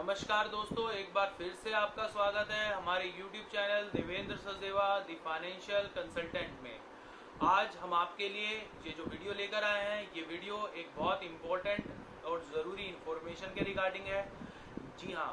नमस्कार दोस्तों, एक बार फिर से आपका स्वागत है हमारे YouTube channel Devendra Sachdeva the financial consultant में। आज हम आपके लिए ये जो वीडियो लेकर आए हैं, ये वीडियो एक बहुत इम्पोर्टेंट और ज़रूरी इन्फॉर्मेशन के रिगार्डिंग है। जी हाँ,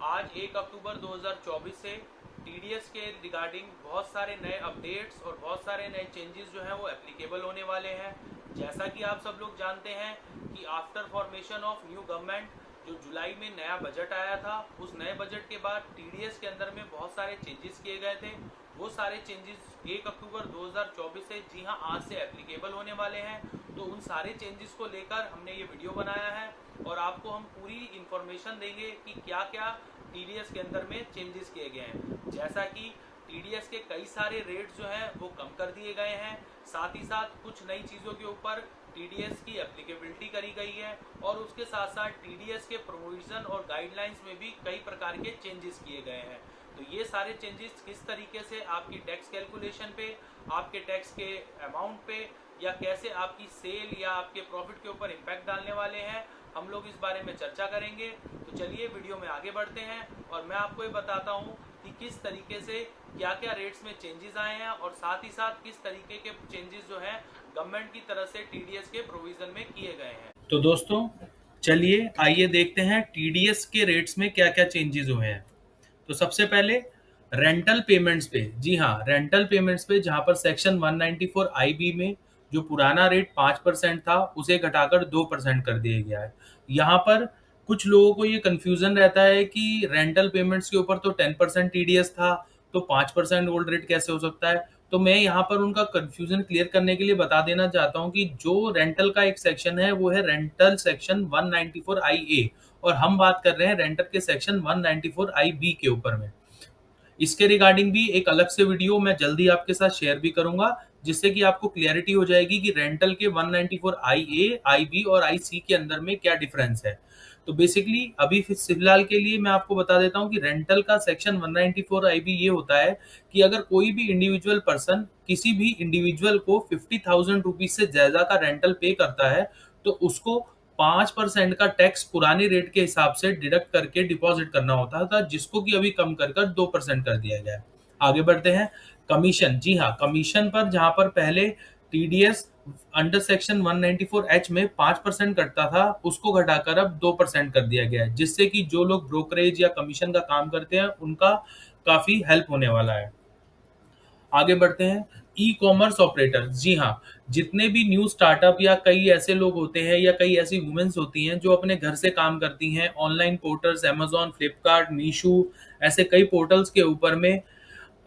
आज 1 अक्टूबर 2024 से TDS के रिगार्डिंग बहुत सारे नए अपडेट्स और बहुत सारे नए चेंजेस जो हैं वो एप्लीकेबल होने वाले हैं। जैसा कि आप सब लोग जानते हैं कि after formation of new government जो जुलाई में नया बजट आया था, उस नए बजट के बाद TDS के अंदर में बहुत सारे चेंजेस किए गए थे। वो सारे चेंजेस 1 अक्टूबर 2024 से, जी हाँ, आज से एप्लीकेबल होने वाले हैं। तो उन सारे चेंजेस को लेकर हमने ये वीडियो बनाया है और आपको हम पूरी इंफॉर्मेशन देंगे कि क्या क्या TDS के अंदर में चेंजेस किए गए हैं। जैसा कि TDS के कई सारे रेट्स जो हैं वो कम कर दिए गए हैं, साथ ही साथ कुछ नई चीज़ों के ऊपर TDS की एप्लीकेबिलिटी करी गई है और उसके साथ साथ TDS के प्रोविजन और गाइडलाइंस में भी कई प्रकार के चेंजेस किए गए हैं। तो ये सारे चेंजेस किस तरीके से आपकी टैक्स कैलकुलेशन पे, आपके टैक्स के अमाउंट पे, या कैसे आपकी सेल या आपके प्रॉफिट के ऊपर इम्पैक्ट डालने वाले हैं, हम लोग इस बारे में चर्चा करेंगे। तो चलिए वीडियो में आगे बढ़ते हैं और मैं आपको ये बताता हूँ कि किस तरीके से क्या क्या रेट्स में चेंजेस आए हैं और साथ ही साथ किस तरीके के चेंजेस जो हैं गवर्नमेंट की तरफ से TDS के प्रोविजन में किए गए हैं। तो दोस्तों, चलिए आइए देखते हैं TDS के रेट्स में क्या क्या चेंजेस हुए हैं। तो सबसे पहले रेंटल पेमेंट्स पे, जी हाँ, रेंटल पेमेंट्स पे जहाँ पर सेक्शन 194 IB में जो पुराना रेट 5% था उसे घटाकर 2% कर दिया गया है। यहाँ पर कुछ लोगों को ये कंफ्यूजन रहता है कि रेंटल पेमेंट्स के ऊपर तो 10% TDS था, तो 5% ओल्ड रेट कैसे हो सकता है। तो मैं यहाँ पर उनका कंफ्यूजन क्लियर करने के लिए बता देना चाहता हूँ कि जो रेंटल का एक सेक्शन है वो है रेंटल सेक्शन 194 IA और हम बात कर रहे हैं रेंटल के सेक्शन 194 IB के ऊपर में। इसके रिगार्डिंग भी एक अलग से वीडियो मैं जल्दी आपके साथ शेयर भी करूंगा, जिससे कि आपको क्लियरिटी हो जाएगी कि रेंटल के 194 IA, IB और IC के अंदर में क्या डिफरेंस है। तो बेसिकली अभी फिलहाल के लिए मैं आपको बता देता हूँ कि रेंटल का सेक्शन 194 IB ये होता है कि अगर कोई भी इंडिविजुअल पर्सन किसी भी इंडिविजुअल को 50,000 रुपीज से ज्यादा का रेंटल पे करता है, तो उसको 5% का टैक्स पुराने रेट के हिसाब से डिडक्ट करके डिपॉजिट करना होता था, जिसको कि अभी कम कर 2% कर दिया गया है। आगे बढ़ते हैं। कमीशन, जी हाँ, कमीशन पर जहां पर पहले TDS अंडर सेक्शन 194H में 5% कटता था, उसको घटाकर अब 2% कर दिया गया है, जिससे कि जो लोग ब्रोकरेज या कमीशन का काम करते हैं उनका काफी हेल्प होने वाला है। आगे बढ़ते हैं। ई कॉमर्स ऑपरेटर, जी हाँ, जितने भी न्यू स्टार्टअप या कई ऐसे लोग होते हैं या कई ऐसी वुमेन्स होती हैं जो अपने घर से काम करती हैं, online portals Amazon, Flipkart, Meesho, ऐसे कई पोर्टल्स के ऊपर में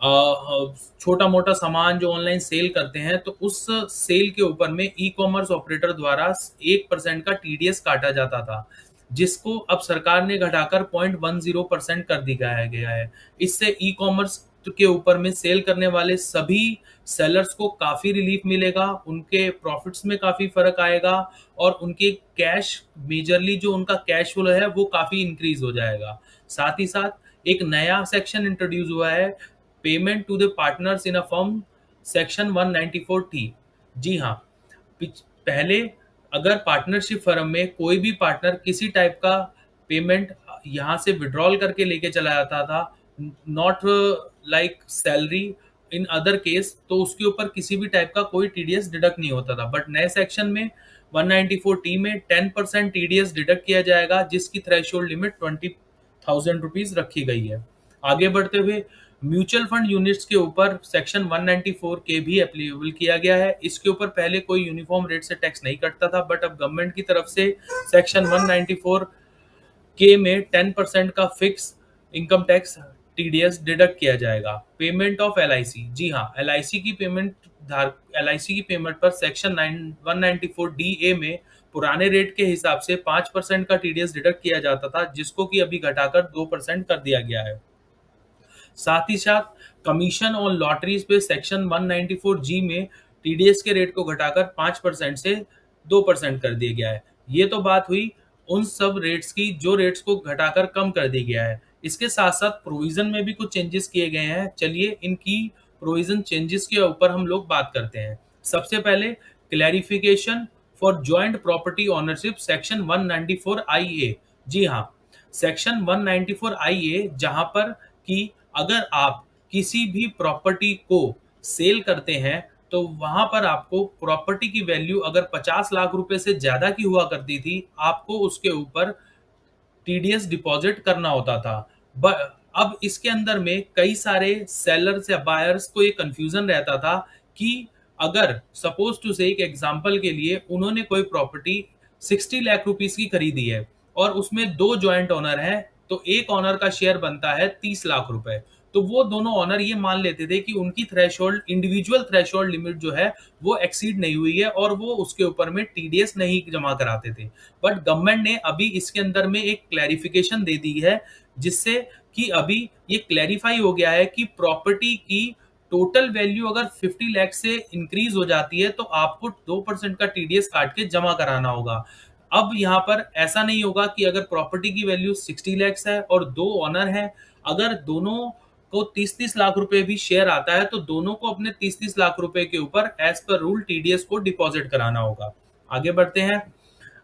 छोटा मोटा सामान जो ऑनलाइन सेल करते हैं, तो उस सेल के ऊपर में ई कॉमर्स ऑपरेटर द्वारा 1% का TDS काटा जाता था, जिसको अब सरकार ने घटाकर 0.10% कर दिया गया है। इससे ई कॉमर्स के ऊपर में सेल करने वाले सभी सेलर्स को काफी रिलीफ मिलेगा, उनके प्रॉफिट्स में काफी फर्क आएगा और उनके कैश, मेजरली जो उनका कैश फ्लो है वो काफी इंक्रीज हो जाएगा। साथ ही साथ एक नया सेक्शन इंट्रोड्यूस हुआ है, payment to the partners in a firm, section 194T। जी हाँ, पहले अगर पार्टनरशिप फर्म में कोई भी पार्टनर किसी टाइप का पेमेंट यहाँ से विड्रॉल करके लेके चला जाता था, not like salary in other case, तो उसके ऊपर किसी भी टाइप का कोई TDS डिडक्ट नहीं होता था। बट नए सेक्शन में 194T में 10% TDS डिडक्ट किया जाएगा, जिसकी थ्रेशोल्ड लिमिट 20,000 रुपीज रखी गई है। आगे बढ़ते हुए म्यूचुअल फंड यूनिट्स के ऊपर सेक्शन 194 के भी एप्लीकेबल किया गया है। इसके ऊपर पहले कोई यूनिफॉर्म रेट से टैक्स नहीं कटता था, बट अब गवर्नमेंट की तरफ से सेक्शन 194 के में 10% का fix income tax TDS deduct किया जाएगा। पेमेंट ऑफ LIC, जी हाँ, LIC की पेमेंट, LIC की पेमेंट पर सेक्शन 194DA में पुराने रेट के हिसाब से 5% का TDS डिडक्ट किया जाता था, जिसको कि अभी घटाकर 2% कर दिया गया है। साथ ही साथ कमीशन ऑन लॉटरीज पे सेक्शन 194G में TDS के रेट को घटाकर 5% से 2% कर दिया गया है। ये तो बात हुई उन सब रेट्स की जो रेट्स को घटाकर कम कर दिया गया है। इसके साथ साथ प्रोविजन में भी कुछ चेंजेस किए गए हैं। चलिए इनकी प्रोविजन चेंजेस के ऊपर हम लोग बात करते हैं। सबसे पहले clarification for joint property ownership section 194IA। जी हाँ, सेक्शन 194 आई है, जहां पर कि अगर आप किसी भी प्रॉपर्टी को सेल करते हैं तो वहां पर आपको प्रॉपर्टी की वैल्यू अगर 50 लाख रुपए से ज्यादा की हुआ करती थी, आपको उसके ऊपर टीडीएस डिपॉजिट करना होता था। अब इसके अंदर में कई सारे सेलर्स या बायर्स को ये कंफ्यूजन रहता था कि अगर सपोज टू से एक एग्जांपल के लिए उन्होंने कोई प्रॉपर्टी 60 लाख रुपीस की खरीदी है और उसमें दो जॉइंट ओनर हैं, तो एक ओनर का शेयर बनता है 30 लाख रुपए। तो वो दोनों ओनर ये मान लेते थे कि उनकी थ्रेशोल्ड, इंडिविजुअल थ्रेशोल्ड लिमिट जो है वो एक्सीड नहीं हुई है और वो उसके ऊपर में टीडीएस नहीं जमा कराते थे। बट गवर्नमेंट ने अभी इसके अंदर में एक क्लैरिफिकेशन दे दी है, जिससे कि अभी ये क्लैरिफाई हो गया है कि प्रॉपर्टी की टोटल वैल्यू अगर 50 लाख से इंक्रीज हो जाती है तो आपको 2% का टीडीएस काट के जमा कराना होगा। अब यहाँ पर ऐसा नहीं होगा कि अगर प्रॉपर्टी की वैल्यू 60 लाख है और दो ओनर हैं, अगर दोनों को 30-30 लाख रुपए भी शेयर आता है तो दोनों को अपने 30-30 लाख रुपए के ऊपर एज पर रूल टीडीएस को डिपॉजिट कराना होगा। आगे बढ़ते हैं।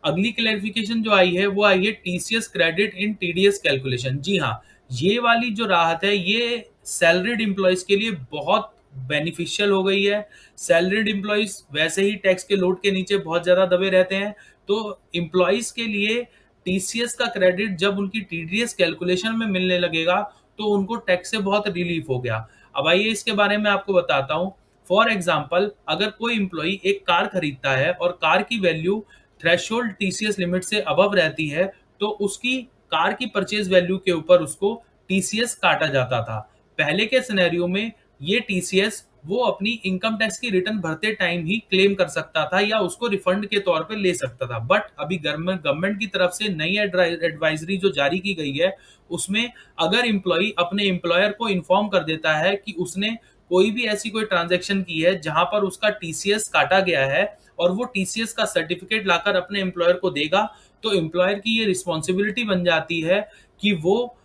अगली क्लैरिफिकेशन जो आई है वो आई है TCS credit in TDS calculation. जी हाँ, ये वाली जो राहत है ये सैलरीड एम्प्लॉयज के लिए बहुत बेनिफिशियल हो गई है। सैलरीड एम्प्लॉयज वैसे ही टैक्स के लोड के नीचे बहुत ज्यादा दबे रहते हैं, तो एम्प्लॉयज के लिए टीसीएस का क्रेडिट जब उनकी टीडीएस कैलकुलेशन में मिलने लगेगा तो उनको टैक्स से बहुत रिलीफ हो गया। अब आइए इसके बारे में आपको बताता हूँ। फॉर एग्जाम्पल, अगर कोई एम्प्लॉय एक कार खरीदता है और कार की वैल्यू थ्रेशोल्ड टीसीएस लिमिट से अबव रहती है, तो उसकी कार की परचेज वैल्यू के ऊपर उसको टीसीएस काटा जाता था। पहले के सिनेरियो में ये टीसीएस वो अपनी इनकम टैक्स की रिटर्न भरते टाइम ही क्लेम कर सकता था या उसको रिफंड के तौर पे ले सकता था। बट अभी गवर्नमेंट की तरफ से नई एडवाइजरी जो जारी की गई है, उसमें अगर एम्प्लॉय अपने एम्प्लॉयर को इन्फॉर्म कर देता है कि उसने कोई भी ऐसी कोई ट्रांजैक्शन की है जहां पर उसका टीसीएस काटा गया है और वो टीसीएस का सर्टिफिकेट लाकर अपने एम्प्लॉयर को देगा, तो एम्प्लॉयर की ये रिस्पॉन्सिबिलिटी बन जाती है कि वो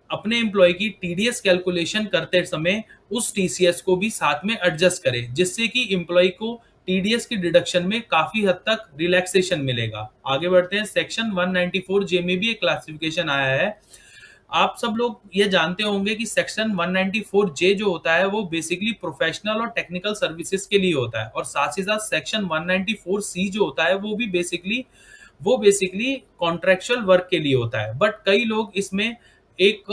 अपने एम्प्लॉय की टीडीएस कैलकुलेशन करते समय उस टीसीएस को भी साथ में एडजस्ट करे, जिससे कि एम्प्लॉय को टीडीएस की डिडक्शन में काफी हद तक रिलैक्सेशन मिलेगा। आगे बढ़ते हैं। सेक्शन 194 जे में भी एक क्लासिफिकेशन आया है। आप सब लोग ये जानते होंगे कि सेक्शन 194 जे जो होता है वो बेसिकली प्रोफेशनल और टेक्निकल सर्विसेज के लिए होता है, और साथ ही साथ सेक्शन 194 सी जो होता है वो बेसिकली कॉन्ट्रेक्चुअल वर्क के लिए होता है। बट कई लोग इसमें एक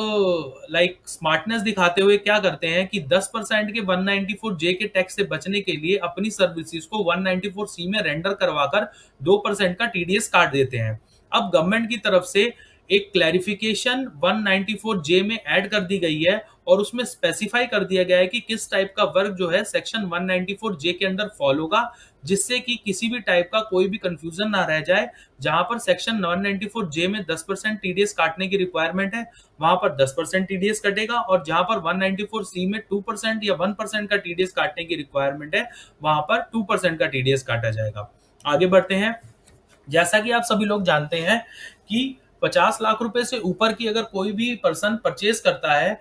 स्मार्टनेस दिखाते हुए क्या करते हैं कि 10% के 194 जे के टैक्स से बचने के लिए अपनी सर्विसेज को 194 सी में रेंडर करवाकर 2% का टीडीएस काट देते हैं। अब गवर्नमेंट की तरफ से एक क्लैरिफिकेशन 194 जे में ऐड कर दी गई है और उसमें स्पेसिफाई कर दिया गया है कि किस टाइप का वर्क जो है सेक्शन 194 जे के अंदर फॉलो होगा, जिससे कि किसी भी टाइप का कोई भी कंफ्यूजन ना रह जाए। जहां पर सेक्शन 194 जे में 10% टीडीएस काटने की रिक्वायरमेंट है, वहां पर 10% टीडीएस कटेगा, और जहां पर 194 सी में 2% या 1% का टीडीएस काटने की रिक्वायरमेंट है, वहां पर 2% का टीडीएस काटा जाएगा। आगे बढ़ते हैं। जैसा कि आप सभी लोग जानते हैं कि 50 लाख रुपए से ऊपर की अगर कोई भी पर्सन परचेज करता है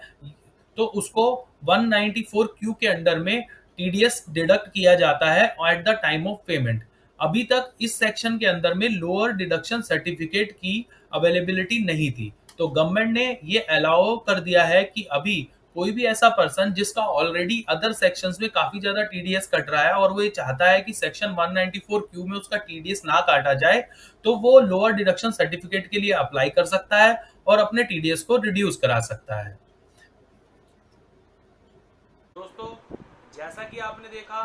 तो उसको 194 क्यू के अंडर में टीडीएस डिडक्ट किया जाता है at the time of payment. अभी तक इस सेक्शन के अंदर में लोअर डिडक्शन सर्टिफिकेट की अवेलेबिलिटी नहीं थी, तो गवर्नमेंट ने ये अलाउ कर दिया है कि अभी कोई भी ऐसा पर्सन जिसका ऑलरेडी अदर सेक्शंस में काफी ज्यादा टीडीएस कट रहा है और वो ये चाहता है कि सेक्शन 194 क्यू में उसका टीडीएस ना काटा जाए, तो वो लोअर डिडक्शन सर्टिफिकेट के लिए अप्लाई कर सकता है और अपने टीडीएस को रिड्यूस करा सकता है। दोस्तों, जैसा कि आपने देखा,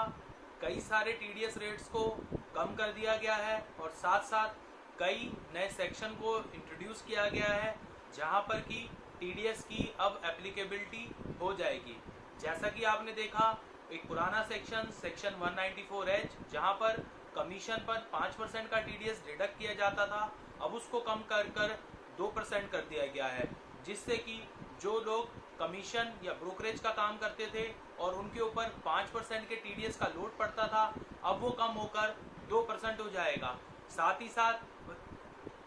कई सारे टीडीएस रेट्स को कम कर दिया गया है और साथ साथ कई नए सेक्शन को इंट्रोड्यूस किया गया है जहां पर कि टीडीएस की अब एप्लीकेबिलिटी हो जाएगी। जैसा कि आपने देखा, एक पुराना सेक्शन 194H जहां पर कमीशन पर 5% का टीडीएस डिडक्ट किया जाता था, अब उसको कम कर 2% कर दिया गया है, जिससे कि जो लोग कमीशन या ब्रोकरेज का काम करते थे और उनके ऊपर 5% के टीडीएस का लोड पड़ता था, अब वो कम होकर 2% हो जाएगा। साथ ही साथ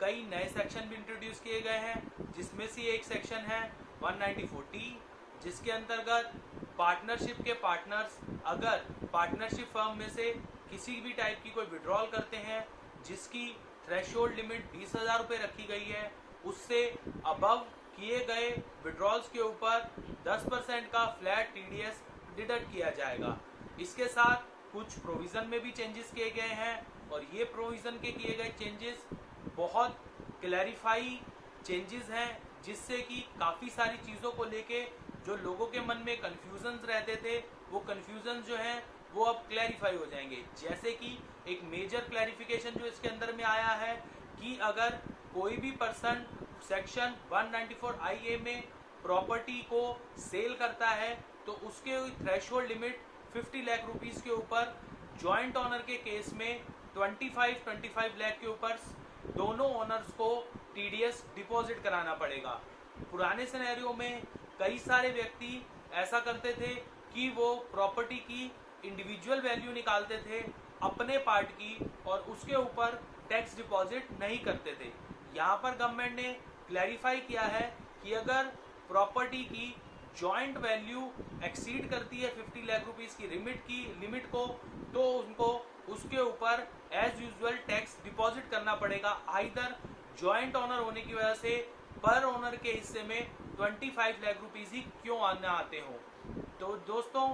कई नए सेक्शन भी इंट्रोड्यूस किए गए हैं, जिसमें से एक सेक्शन है 194T, जिसके अंतर्गत पार्टनरशिप के पार्टनर्स अगर पार्टनरशिप फर्म में से किसी भी टाइप की कोई विड्रॉल करते हैं जिसकी थ्रेशोल्ड लिमिट 20,000 रुपये रखी गई है, उससे अबव किए गए विड्रॉल्स के ऊपर 10% का फ्लैट टीडीएस डिडक्ट किया जाएगा। इसके साथ कुछ प्रोविजन में भी चेंजेस किए गए हैं और ये प्रोविजन के किए गए चेंजेस बहुत क्लैरिफाई चेंजेस हैं, जिससे कि काफ़ी सारी चीज़ों को लेके जो लोगों के मन में कन्फ्यूजन्स रहते थे वो कन्फ्यूजन जो हैं वो अब क्लैरिफाई हो जाएंगे। जैसे कि एक मेजर क्लैरिफिकेशन जो इसके अंदर में आया है कि अगर कोई भी पर्सन सेक्शन 194 IA में प्रॉपर्टी को सेल करता है तो उसके थ्रेशोल्ड लिमिट 50 लाख रुपीस के ऊपर, जॉइंट ऑनर के केस में 25 लाख के ऊपर दोनों ओनर्स को टीडीएस डिपॉजिट कराना पड़ेगा। पुराने सिनेरियो में कई सारे व्यक्ति ऐसा करते थे कि वो प्रॉपर्टी की इंडिविजुअल वैल्यू निकालते थे अपने पार्ट की और उसके ऊपर टैक्स डिपॉजिट नहीं करते थे। यहाँ पर गवर्नमेंट ने क्लैरिफाई किया है कि अगर प्रॉपर्टी की जॉइंट वैल्यू एक्सीड करती है 50 लाख रुपीस की लिमिट को, तो उनको उसके ऊपर एज यूजुअल टैक्स डिपॉजिट करना पड़ेगा। आइदर जॉइंट ओनर होने की वजह से पर ओनर के हिस्से में 25 लाख रुपीस ही क्यों आते हो। तो दोस्तों,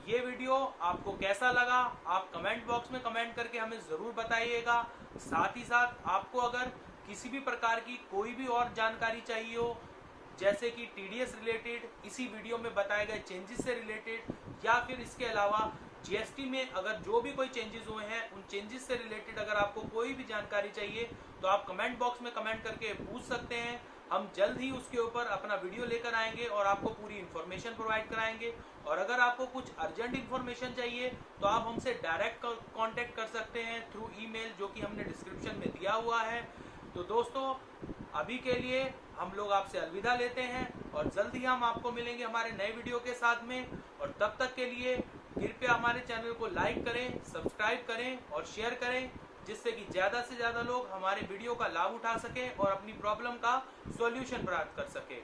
ये वीडियो आपको कैसा लगा आप कमेंट बॉक्स में कमेंट करके हमें ज़रूर बताइएगा। साथ ही साथ आपको अगर किसी भी प्रकार की कोई भी और जानकारी चाहिए हो, जैसे कि टीडीएस रिलेटेड, इसी वीडियो में बताए गए चेंजेस से रिलेटेड, या फिर इसके अलावा जीएसटी में अगर जो भी कोई चेंजेस हुए हैं उन चेंजेस से रिलेटेड अगर आपको कोई भी जानकारी चाहिए तो आप कमेंट बॉक्स में कमेंट करके पूछ सकते हैं। हम जल्द ही उसके ऊपर अपना वीडियो लेकर आएंगे और आपको पूरी इन्फॉर्मेशन प्रोवाइड कराएंगे। और अगर आपको कुछ अर्जेंट इन्फॉर्मेशन चाहिए तो आप हमसे डायरेक्ट कांटेक्ट कर सकते हैं थ्रू ईमेल, जो कि हमने डिस्क्रिप्शन में दिया हुआ है। तो दोस्तों, अभी के लिए हम लोग आपसे अलविदा लेते हैं और जल्द ही हम आपको मिलेंगे हमारे नए वीडियो के साथ में। और तब तक के लिए कृपया हमारे चैनल को लाइक करें, सब्सक्राइब करें और शेयर करें, जिससे कि ज़्यादा से ज़्यादा लोग हमारे वीडियो का लाभ उठा सकें और अपनी प्रॉब्लम का सॉल्यूशन प्राप्त कर सकें।